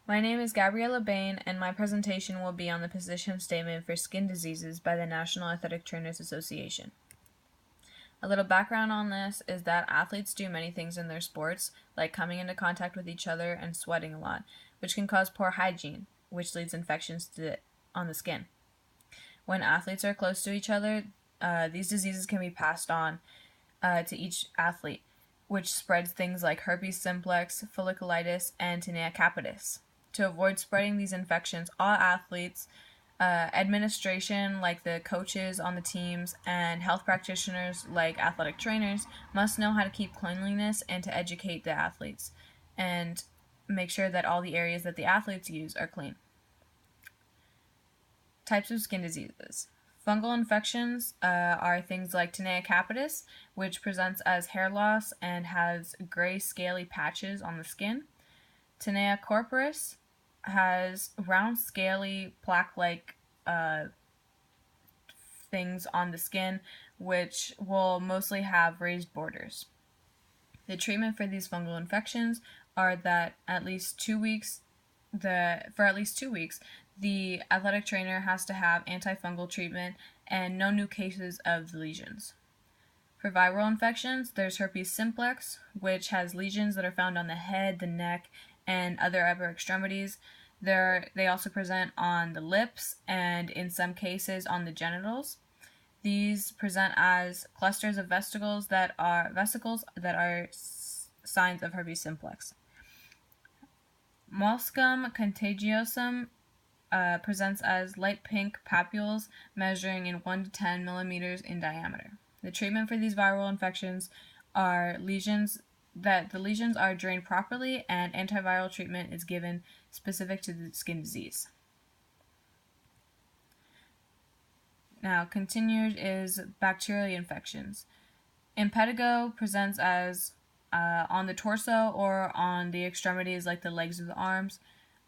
My name is Gabriella Bain, and my presentation will be on the position statement for skin diseases by the National Athletic Trainers Association. A little background on this is that athletes do many things in their sports, like coming into contact with each other and sweating a lot, which can cause poor hygiene, which leads infections on the skin. When athletes are close to each other, these diseases can be passed on to each athlete, which spreads things like herpes simplex, folliculitis, and tinea capitis. To avoid spreading these infections, all athletes, administration like the coaches on the teams, and health practitioners like athletic trainers must know how to keep cleanliness and to educate the athletes and make sure that all the areas that the athletes use are clean. Types of skin diseases. Fungal infections are things like tinea capitis, which presents as hair loss and has gray scaly patches on the skin. Tinea corporis has round scaly plaque-like things on the skin, which will mostly have raised borders. The treatment for these fungal infections are that for at least 2 weeks, the athletic trainer has to have antifungal treatment and no new cases of the lesions. For viral infections, there's herpes simplex, which has lesions that are found on the head, the neck, and other upper extremities. They also present on the lips and in some cases on the genitals. These present as clusters of vesicles that are signs of herpes simplex. Molluscum contagiosum presents as light pink papules measuring in 1 to 10 millimeters in diameter. The treatment for these viral infections are the lesions are drained properly and antiviral treatment is given specific to the skin disease. Now, continued is bacterial infections. Impetigo presents as on the torso or on the extremities like the legs or the arms.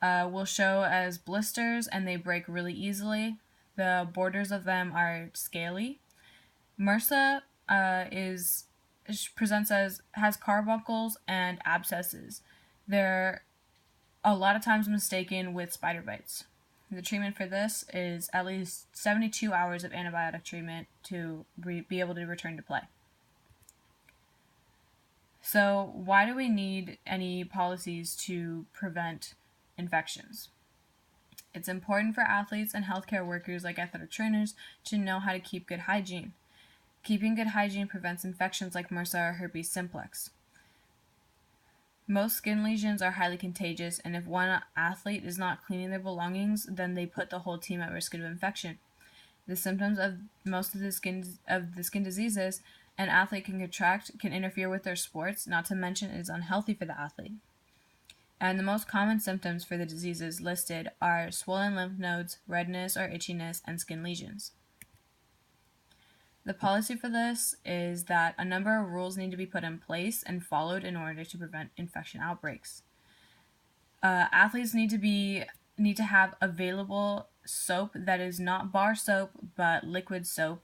Will show as blisters and they break really easily. The borders of them are scaly. MRSA has carbuncles and abscesses. They're a lot of times mistaken with spider bites. The treatment for this is at least 72 hours of antibiotic treatment to be able to return to play. So, why do we need any policies to prevent infections? It's important for athletes and healthcare workers like athletic trainers to know how to keep good hygiene. Keeping good hygiene prevents infections like MRSA or herpes simplex. Most skin lesions are highly contagious, and if one athlete is not cleaning their belongings, then they put the whole team at risk of infection. The symptoms of most of the skin diseases an athlete can contract can interfere with their sports, not to mention it is unhealthy for the athlete. And the most common symptoms for the diseases listed are swollen lymph nodes, redness or itchiness, and skin lesions. The policy for this is that a number of rules need to be put in place and followed in order to prevent infection outbreaks. Athletes need to have available soap that is not bar soap but liquid soap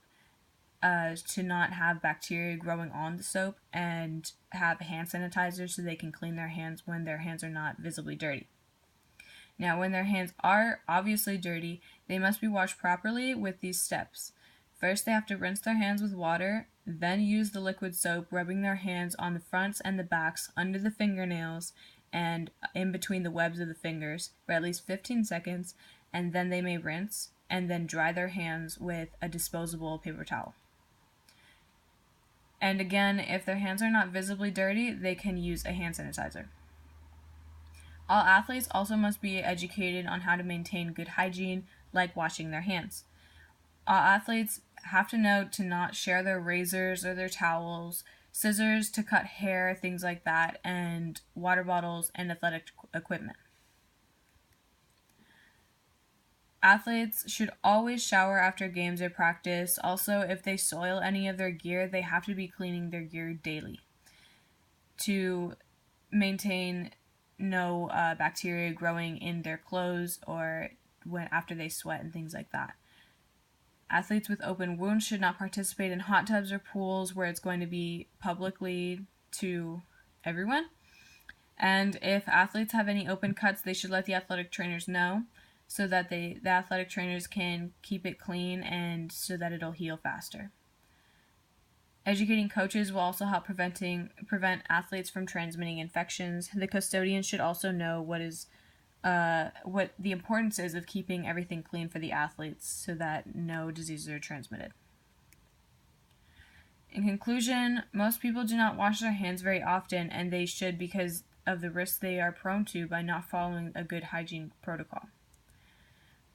to not have bacteria growing on the soap, and have hand sanitizer so they can clean their hands when their hands are not visibly dirty. Now, when their hands are obviously dirty, they must be washed properly with these steps. First, they have to rinse their hands with water, then use the liquid soap, rubbing their hands on the fronts and the backs, under the fingernails, and in between the webs of the fingers for at least 15 seconds, and then they may rinse, and then dry their hands with a disposable paper towel. And again, if their hands are not visibly dirty, they can use a hand sanitizer. All athletes also must be educated on how to maintain good hygiene, like washing their hands. All athletes have to know to not share their razors or their towels, scissors to cut hair, things like that, and water bottles and athletic equipment. Athletes should always shower after games or practice. Also, if they soil any of their gear, they have to be cleaning their gear daily to maintain no bacteria growing in their clothes or after they sweat and things like that. Athletes with open wounds should not participate in hot tubs or pools where it's going to be publicly to everyone. And if athletes have any open cuts, they should let the athletic trainers know so that the athletic trainers can keep it clean and so that it'll heal faster. Educating coaches will also help prevent athletes from transmitting infections. The custodians should also know what the importance is of keeping everything clean for the athletes so that no diseases are transmitted. In conclusion, most people do not wash their hands very often, and they should because of the risks they are prone to by not following a good hygiene protocol.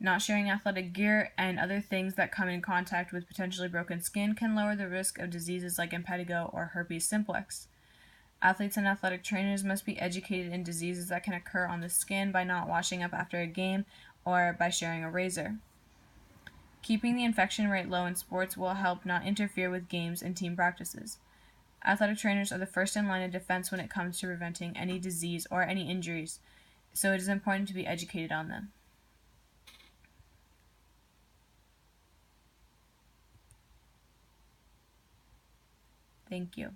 Not sharing athletic gear and other things that come in contact with potentially broken skin can lower the risk of diseases like impetigo or herpes simplex. Athletes and athletic trainers must be educated in diseases that can occur on the skin by not washing up after a game or by sharing a razor. Keeping the infection rate low in sports will help not interfere with games and team practices. Athletic trainers are the first in line of defense when it comes to preventing any disease or any injuries, so it is important to be educated on them. Thank you.